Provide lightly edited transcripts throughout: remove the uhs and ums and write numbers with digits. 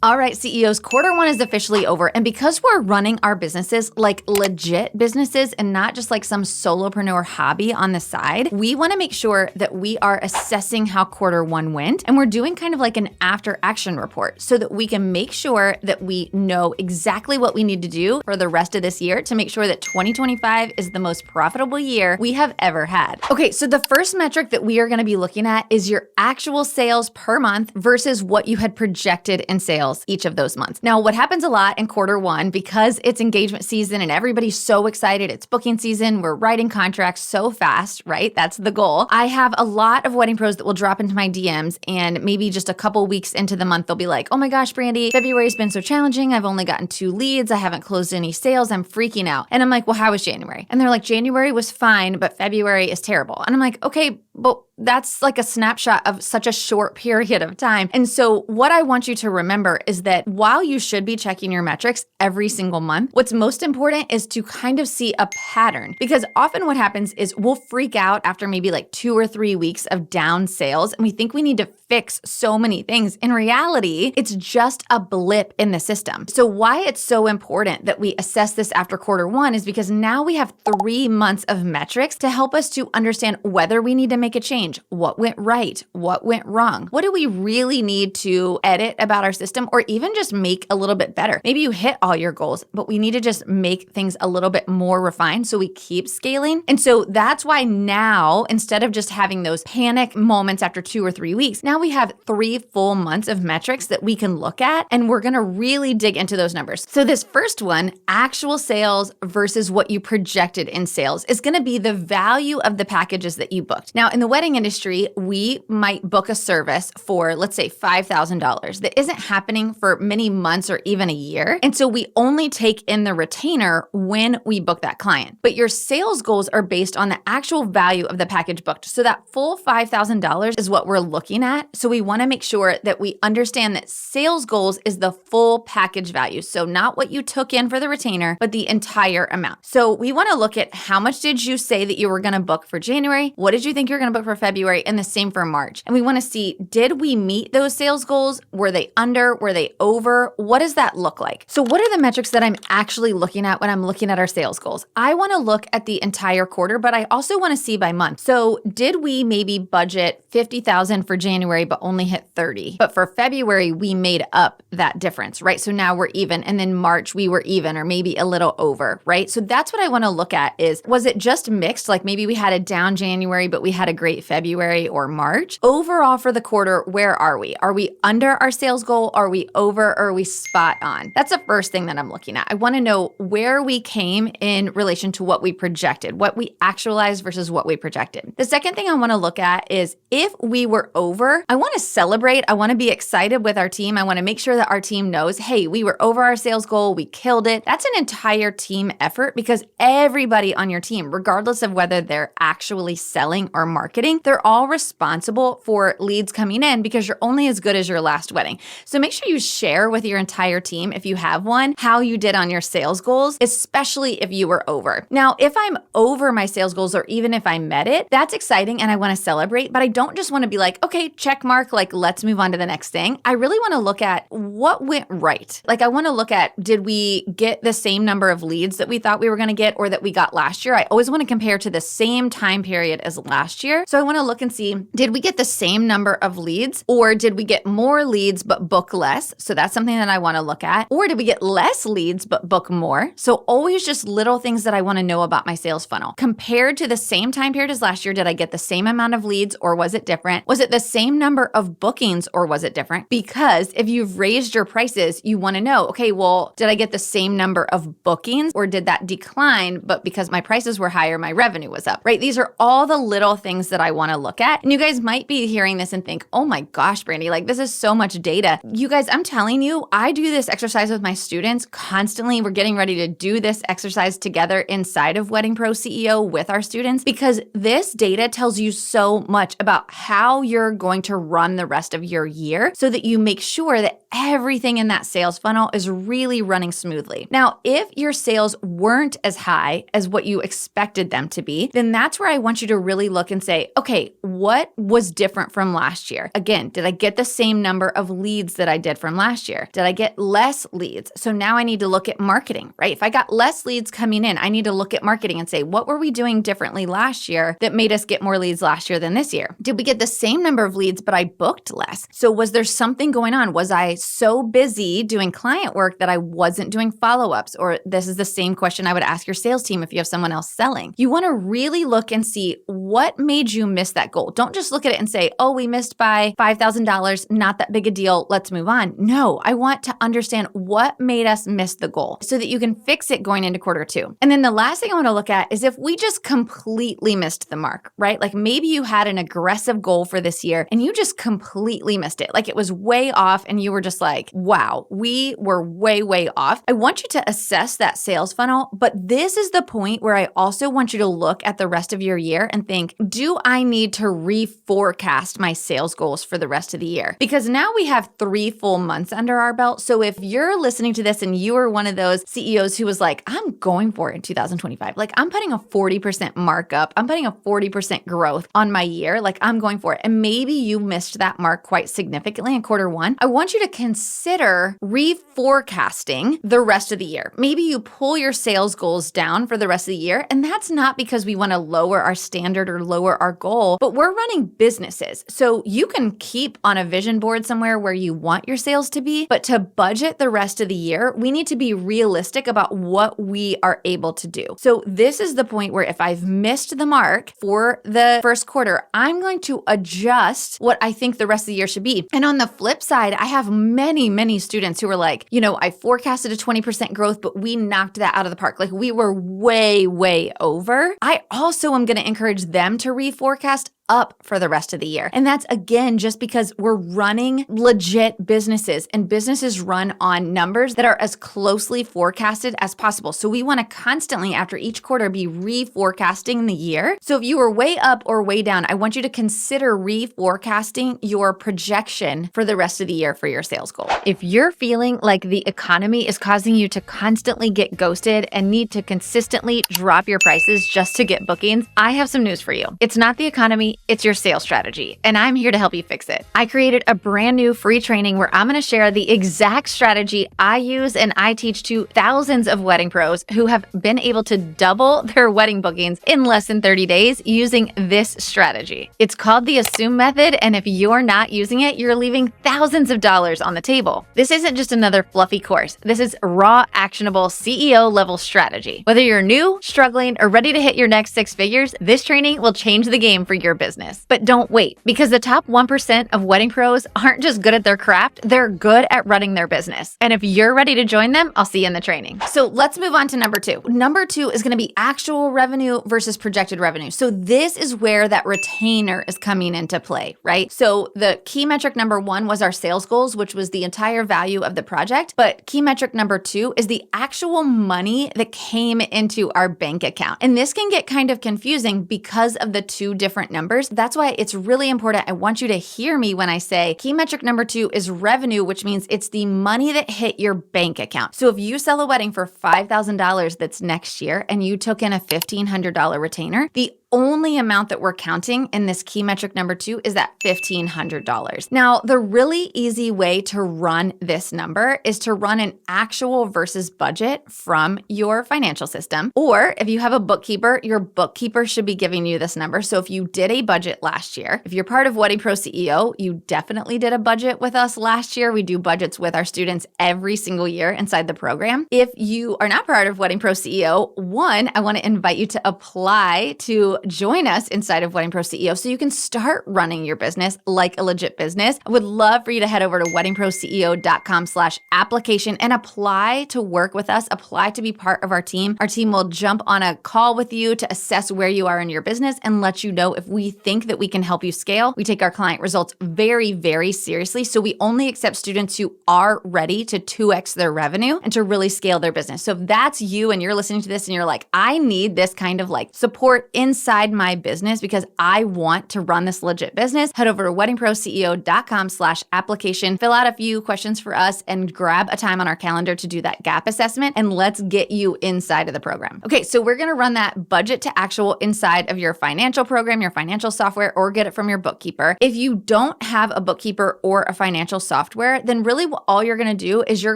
All right, CEOs, quarter one is officially over. And because we're running our businesses like legit businesses and not just like some solopreneur hobby on the side, we want to make sure that we are assessing how quarter one went. And we're doing kind of like an after action report so that we can make sure that we know exactly what we need to do for the rest of this year to make sure that 2025 is the most profitable year we have ever had. Okay, so the first metric that we are going to be looking at is your actual sales per month versus what you had projected in sales each of those months. Now, what happens a lot in quarter one, because it's engagement season and everybody's so excited, it's booking season, we're writing contracts so fast, right? That's the goal. I have a lot of wedding pros that will drop into my DMs and maybe just a couple weeks into the month, they'll be like, oh my gosh, Brandy, February's been so challenging. I've only gotten 2 leads. I haven't closed any sales. I'm freaking out. And I'm like, well, how was January? And they're like, January was fine, but February is terrible. And I'm like, okay, but that's like a snapshot of such a short period of time. And so what I want you to remember is that while you should be checking your metrics every single month, what's most important is to kind of see a pattern. Because often what happens is we'll freak out after maybe like 2 or 3 weeks of down sales and we think we need to fix so many things. In reality, it's just a blip in the system. So why it's so important that we assess this after quarter one is because now we have 3 months of metrics to help us to understand whether we need to make a change, what went right, what went wrong, what do we really need to edit about our system or even just make a little bit better. Maybe you hit all your goals, but we need to just make things a little bit more refined so we keep scaling. And so that's why now, instead of just having those panic moments after 2 or 3 weeks, now we have 3 full months of metrics that we can look at, and we're gonna really dig into those numbers. So this first one, actual sales versus what you projected in sales, is gonna be the value of the packages that you booked. Now, in the wedding industry, we might book a service for, let's say, $5,000 that isn't happening for many months or even a year. And so we only take in the retainer when we book that client. But your sales goals are based on the actual value of the package booked. So that full $5,000 is what we're looking at. So we want to make sure that we understand that sales goals is the full package value. So not what you took in for the retainer, but the entire amount. So we want to look at how much did you say that you were going to book for January? What did you think you were going to book for February? And the same for March. And we want to see, did we meet those sales goals? Were they under? Were they over? What does that look like? So what are the metrics that I'm actually looking at when I'm looking at our sales goals? I want to look at the entire quarter, but I also want to see by month. So did we maybe budget $50,000 for January, but only hit 30? But for February, we made up that difference, right? So now we're even. And then March, we were even or maybe a little over, right? So that's what I want to look at is, was it just mixed? Like maybe we had a down January, but we had a great February or March. Overall for the quarter, where are we? Are we under our sales goal? Are we over or are we spot on? That's the first thing that I'm looking at. I want to know where we came in relation to what we projected, what we actualized versus what we projected. The second thing I want to look at is if we were over, I want to celebrate. I want to be excited with our team. I want to make sure that our team knows, hey, we were over our sales goal. We killed it. That's an entire team effort because everybody on your team, regardless of whether they're actually selling or marketing, they're all responsible for leads coming in because you're only as good as your last wedding. So make sure you share with your entire team, if you have one, how you did on your sales goals, especially if you were over. Now, if I'm over my sales goals or even if I met it, that's exciting and I want to celebrate, but I don't just want to be like, okay, check mark, like let's move on to the next thing. I really want to look at what went right. Like I want to look at, did we get the same number of leads that we thought we were going to get or that we got last year? I always want to compare to the same time period as last year. So I want to look and see, did we get the same number of leads or did we get more leads but book less? So that's something that I want to look at. Or did we get less leads but book more? So always just little things that I want to know about my sales funnel. Compared to the same time period as last year, did I get the same amount of leads or was it different? Was it the same number of bookings or was it different? Because if you've raised your prices, you want to know, okay, well, did I get the same number of bookings or did that decline? But because my prices were higher, my revenue was up, right? These are all the little things that I want to look at. And you guys might be hearing this and think, oh my gosh, Brandy, like this is so much data. You guys, I'm telling you, I do this exercise with my students constantly. We're getting ready to do this exercise together inside of Wedding Pro CEO with our students because this data tells you so much about how you're going to to run the rest of your year so that you make sure that everything in that sales funnel is really running smoothly. Now, if your sales weren't as high as what you expected them to be, then that's where I want you to really look and say, okay, what was different from last year? Again, did I get the same number of leads that I did from last year? Did I get less leads? So now I need to look at marketing, right? If I got less leads coming in, I need to look at marketing and say, what were we doing differently last year that made us get more leads last year than this year? Did we get the same number of leads, but I booked less? So was there something going on? Was I so busy doing client work that I wasn't doing follow-ups? Or this is the same question I would ask your sales team if you have someone else selling. You want to really look and see what made you miss that goal. Don't just look at it and say, oh, we missed by $5,000, not that big a deal, let's move on. No, I want to understand what made us miss the goal so that you can fix it going into quarter two. And then the last thing I want to look at is if we just completely missed the mark, right? Like maybe you had an aggressive goal for this year and you just completely missed it. Like it was way off and you were just like, wow, we were way, way off. I want you to assess that sales funnel, but this is the point where I also want you to look at the rest of your year and think, do I need to reforecast my sales goals for the rest of the year? Because now we have 3 full months under our belt. So if you're listening to this and you are one of those CEOs who was like, I'm going for it in 2025, like I'm putting a 40% markup, I'm putting a 40% growth on my year, like I'm going for it. And maybe you missed that mark quite significantly in quarter one. I want you to consider reforecasting the rest of the year. Maybe you pull your sales goals down for the rest of the year. And that's not because we want to lower our standard or lower our goal, but we're running businesses. So you can keep on a vision board somewhere where you want your sales to be, but to budget the rest of the year, we need to be realistic about what we are able to do. So this is the point where if I've missed the mark for the first quarter, I'm going to adjust what I think the rest of the year should be. And on the flip side, I have many, many students who are like, I forecasted a 20% growth, but we knocked that out of the park. Like we were way, way over. I also am going to encourage them to reforecast up for the rest of the year. And that's again, just because we're running legit businesses and businesses run on numbers that are as closely forecasted as possible. So we want to constantly after each quarter be reforecasting the year. So if you were way up or way down, I want you to consider reforecasting your projection for the rest of the year for your sales goal. If you're feeling like the economy is causing you to constantly get ghosted and need to consistently drop your prices just to get bookings, I have some news for you. It's not the economy, it's your sales strategy, and I'm here to help you fix it. I created a brand new free training where I'm going to share the exact strategy I use and I teach to thousands of wedding pros who have been able to double their wedding bookings in less than 30 days using this strategy. It's called the Assume Method, and if you're not using it, you're leaving thousands of dollars on the table. This isn't just another fluffy course. This is raw, actionable CEO level strategy. Whether you're new, struggling, or ready to hit your next 6 figures, this training will change the game for your business. But don't wait, because the top 1% of wedding pros aren't just good at their craft, they're good at running their business. And if you're ready to join them, I'll see you in the training. So let's move on to number 2. Number 2 is going to be actual revenue versus projected revenue. So this is where that retainer is coming into play, right? So the key metric number 1 was our sales goals, which was the entire value of the project. But key metric number 2 is the actual money that came into our bank account. And this can get kind of confusing because of the 2 different numbers. That's why it's really important. I want you to hear me when I say key metric number 2 is revenue, which means it's the money that hit your bank account. So if you sell a wedding for $5,000 that's next year and you took in a $1,500 retainer, the only amount that we're counting in this key metric number 2 is that $1,500. Now, the really easy way to run this number is to run an actual versus budget from your financial system. Or if you have a bookkeeper, your bookkeeper should be giving you this number. So if you did a budget last year, if you're part of Wedding Pro CEO, you definitely did a budget with us last year. We do budgets with our students every single year inside the program. If you are not part of Wedding Pro CEO, one, I want to invite you to apply to join us inside of Wedding Pro CEO so you can start running your business like a legit business. I would love for you to head over to weddingproceo.com/application and apply to work with us, apply to be part of our team. Our team will jump on a call with you to assess where you are in your business and let you know if we think that we can help you scale. We take our client results very, very seriously. So we only accept students who are ready to 2x their revenue and to really scale their business. So if that's you and you're listening to this and you're like, I need this kind of like support inside inside my business because I want to run this legit business, head over to weddingproceo.com/application, fill out a few questions for us, and grab a time on our calendar to do that gap assessment, and let's get you inside of the program. Okay, so we're gonna run that budget to actual inside of your financial program, your financial software, or get it from your bookkeeper. If you don't have a bookkeeper or a financial software, then really all you're gonna do is you're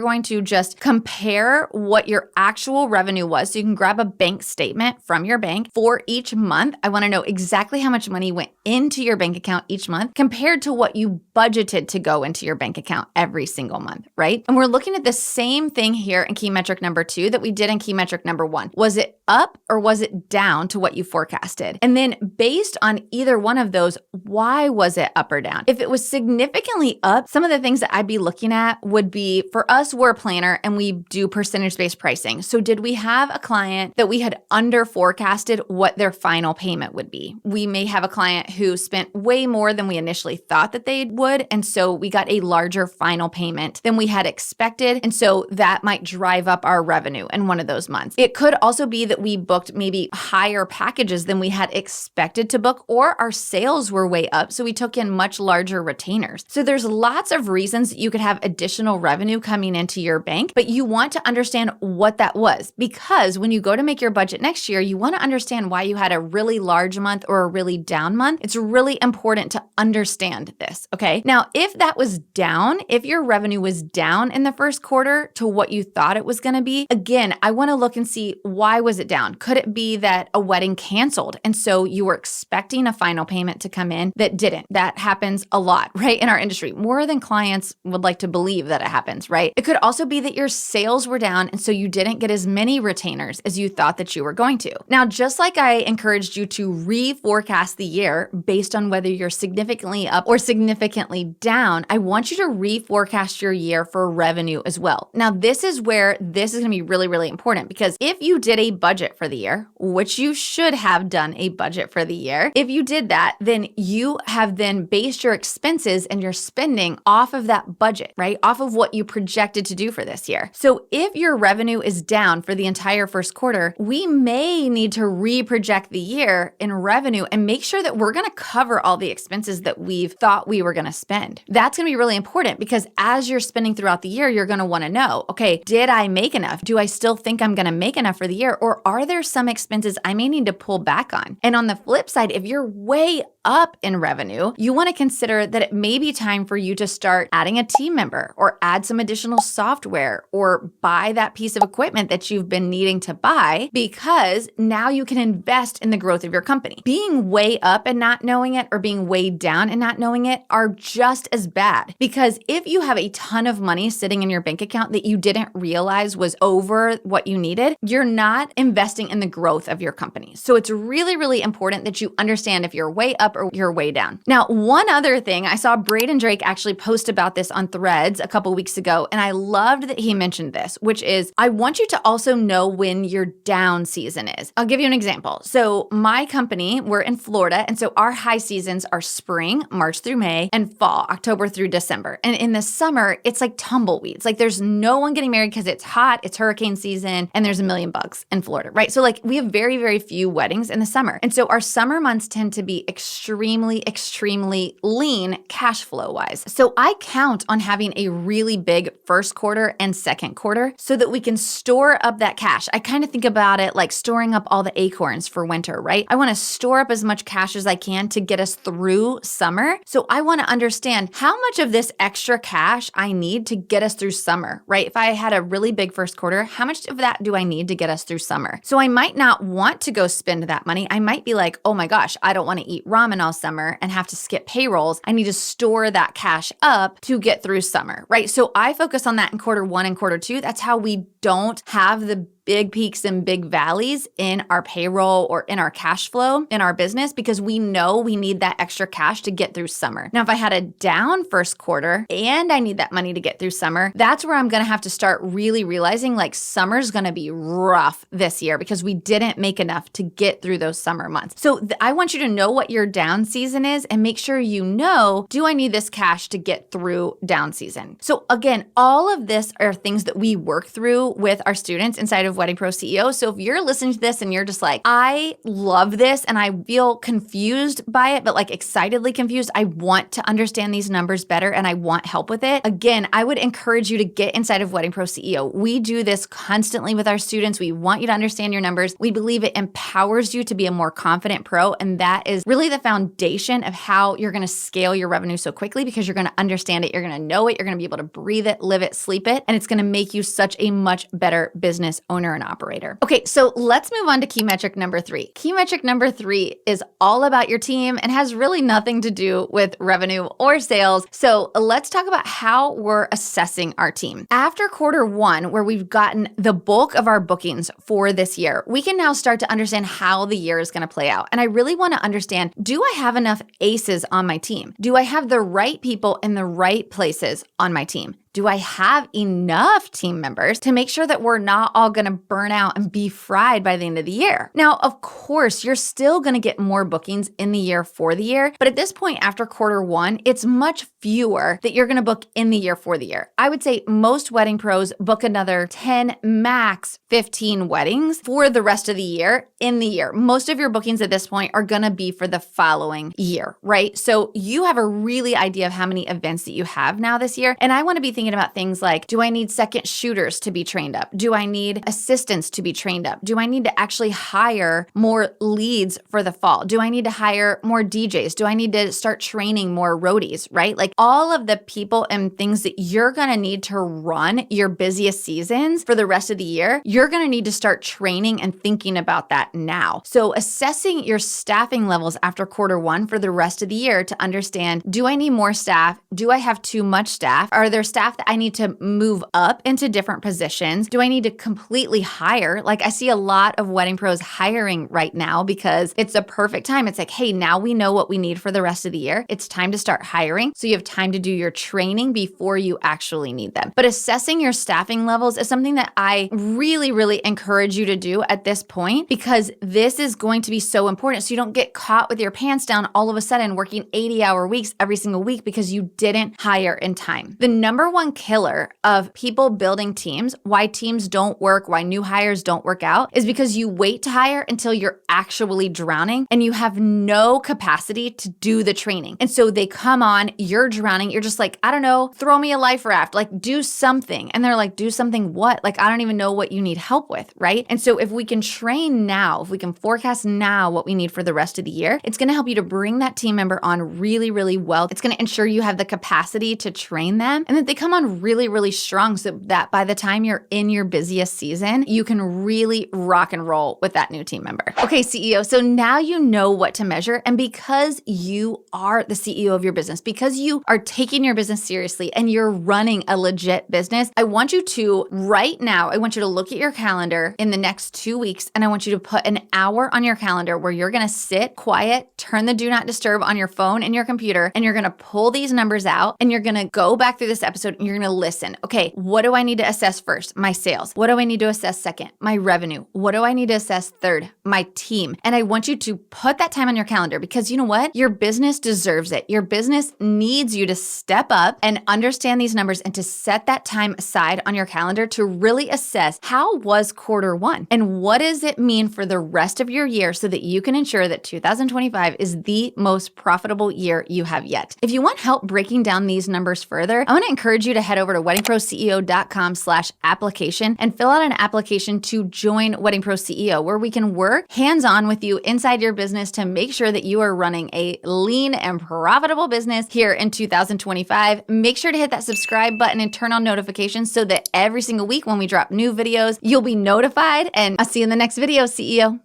going to just compare what your actual revenue was. So you can grab a bank statement from your bank for each month. I wanna know exactly how much money went into your bank account each month compared to what you budgeted to go into your bank account every single month, right? And we're looking at the same thing here in key metric number 2 that we did in key metric number 1. Was it up or was it down to what you forecasted? And then based on either one of those, why was it up or down? If it was significantly up, some of the things that I'd be looking at would be, for us, we're a planner and we do percentage-based pricing. So did we have a client that we had under forecasted what their final payment would be? We may have a client who spent way more than we initially thought that they would. And so we got a larger final payment than we had expected. And so that might drive up our revenue in one of those months. It could also be that we booked maybe higher packages than we had expected to book, or our sales were way up. So we took in much larger retainers. So there's lots of reasons that you could have additional revenue coming into your bank, but you want to understand what that was, because when you go to make your budget next year, you want to understand why you had a really large month or a really down month. It's really important to understand this, okay? Now, if that was down, if your revenue was down in the first quarter to what you thought it was going to be, again, I want to look and see, why was it down? Could it be that a wedding canceled and so you were expecting a final payment to come in that didn't? That happens a lot, right? In our industry, more than clients would like to believe that it happens, right? It could also be that your sales were down and so you didn't get as many retainers as you thought that you were going to. Now, just like I encouraged you to reforecast the year based on whether you're significantly up or significantly down, I want you to reforecast your year for revenue as well. Now, this is where this is going to be really, really important, because if you did a budget for the year, which you should have done a budget for the year, if you did that, then you have then based your expenses and your spending off of that budget, right? Off of what you projected to do for this year. So if your revenue is down for the entire first quarter, we may need to reproject the year in revenue and make sure that we're going to cover all the expenses that we've thought we were going to spend. That's going to be really important, because as you're spending throughout the year, you're going to want to know, okay, did I make enough? Do I still think I'm going to make enough for the year? Or are there some expenses I may need to pull back on? And on the flip side, if you're way up in revenue, you want to consider that it may be time for you to start adding a team member, or add some additional software, or buy that piece of equipment that you've been needing to buy, because now you can invest in the growth of your company. Being way up and not knowing it, or being way down and not knowing it, are just as bad, because if you have a ton of money sitting in your bank account that you didn't realize was over what you needed, you're not investing in the growth of your company. So it's really, really important that you understand if you're way up or you're way down. Now, one other thing, I saw Braden Drake actually post about this on Threads a couple weeks ago, and I loved that he mentioned this, which is, I want you to also know when your down season is. I'll give you an example. So my company, we're in Florida, and so our high seasons are spring, March through May, and fall, October through December. And in the summer, it's like tumbleweeds. Like there's no one getting married because it's hot, it's hurricane season, and there's a million bugs in Florida, right? So like we have very, very few weddings in the summer. And so our summer months tend to be extremely, extremely lean cash flow wise. So I count on having a really big first quarter and second quarter so that we can store up that cash. I kind of think about it like storing up all the acorns for winter, right? I want to store up as much cash as I can to get us through summer. So I want to understand how much of this extra cash I need to get us through summer, right? If I had a really big first quarter, how much of that do I need to get us through summer? So I might not want to go spend that money. I might be like, oh my gosh, I don't want to eat ramen all summer and have to skip payrolls. I need to store that cash up to get through summer, right? So I focus on that in quarter one and quarter two. That's how we don't have the big peaks and big valleys in our payroll or in our cash flow in our business, because we know we need that extra cash to get through summer. Now, if I had a down first quarter and I need that money to get through summer, that's where I'm going to have to start really realizing like summer's going to be rough this year because we didn't make enough to get through those summer months. So I want you to know what your down season is and make sure you know, do I need this cash to get through down season? So again, all of this are things that we work through with our students inside of Wedding Pro CEO. So if you're listening to this and you're just like, I love this and I feel confused by it, but like excitedly confused, I want to understand these numbers better and I want help with it. Again, I would encourage you to get inside of Wedding Pro CEO. We do this constantly with our students. We want you to understand your numbers. We believe it empowers you to be a more confident pro. And that is really the foundation of how you're going to scale your revenue so quickly, because you're going to understand it. You're going to know it. You're going to be able to breathe it, live it, sleep it. And it's going to make you such a much better business owner and operator. Okay, so let's move on to key metric number 3. Key metric number 3 is all about your team and has really nothing to do with revenue or sales. So let's talk about how we're assessing our team. After quarter 1, where we've gotten the bulk of our bookings for this year, we can now start to understand how the year is going to play out. And I really want to understand, do I have enough aces on my team? Do I have the right people in the right places on my team? Do I have enough team members to make sure that we're not all going to burn out and be fried by the end of the year? Now, of course, you're still going to get more bookings in the year for the year, but at this point after quarter 1, it's much fewer that you're going to book in the year for the year. I would say most wedding pros book another 10, max 15 weddings for the rest of the year in the year. Most of your bookings at this point are going to be for the following year, right? So you have a really idea of how many events that you have now this year. And I want to be thinking about things like, do I need second shooters to be trained up? Do I need assistants to be trained up? Do I need to actually hire more leads for the fall? Do I need to hire more DJs? Do I need to start training more roadies, right? Like all of the people and things that you're going to need to run your busiest seasons for the rest of the year, you're going to need to start training and thinking about that now. So assessing your staffing levels after quarter 1 for the rest of the year to understand, do I need more staff? Do I have too much staff? Are there staff that I need to move up into different positions? Do I need to completely hire? Like I see a lot of wedding pros hiring right now because it's the perfect time. It's like, hey, now we know what we need for the rest of the year. It's time to start hiring. So you have time to do your training before you actually need them. But assessing your staffing levels is something that I really, really encourage you to do at this point, because this is going to be so important. So you don't get caught with your pants down all of a sudden working 80-hour weeks every single week because you didn't hire in time. The number one killer of people building teams, why teams don't work, why new hires don't work out, is because you wait to hire until you're actually drowning and you have no capacity to do the training. And so they come on, you're drowning, you're just like, I don't know, throw me a life raft, like do something. And they're like, do something what? Like, I don't even know what you need help with, right? And so if we can train now, if we can forecast now what we need for the rest of the year, it's going to help you to bring that team member on really, really well. It's going to ensure you have the capacity to train them and that they come on really, really strong so that by the time you're in your busiest season, you can really rock and roll with that new team member. Okay, CEO, so now you know what to measure. And because you are the CEO of your business, because you are taking your business seriously and you're running a legit business, I want you to right now, I want you to look at your calendar in the next 2 weeks and I want you to put an hour on your calendar where you're going to sit quiet, turn the do not disturb on your phone and your computer, and you're going to pull these numbers out and you're going to go back through this episode and you're going to listen. Okay, what do I need to assess first? My sales. What do I need to assess second? My revenue. What do I need to assess third? My team. And I want you to put that time on your calendar because you know what? Your business deserves it. Your business needs you to step up and understand these numbers and to set that time aside on your calendar to really assess how was quarter 1 and what does it mean for the rest of your year so that you can ensure that 2025 is the most profitable year you have yet. If you want help breaking down these numbers further, I want to encourage you to head over to weddingproceo.com/application and fill out an application to join Wedding Pro CEO, where we can work hands-on with you inside your business to make sure that you are running a lean and profitable business here in 2025. Make sure to hit that subscribe button and turn on notifications so that every single week when we drop new videos, you'll be notified. And I'll see you in the next video, CEO.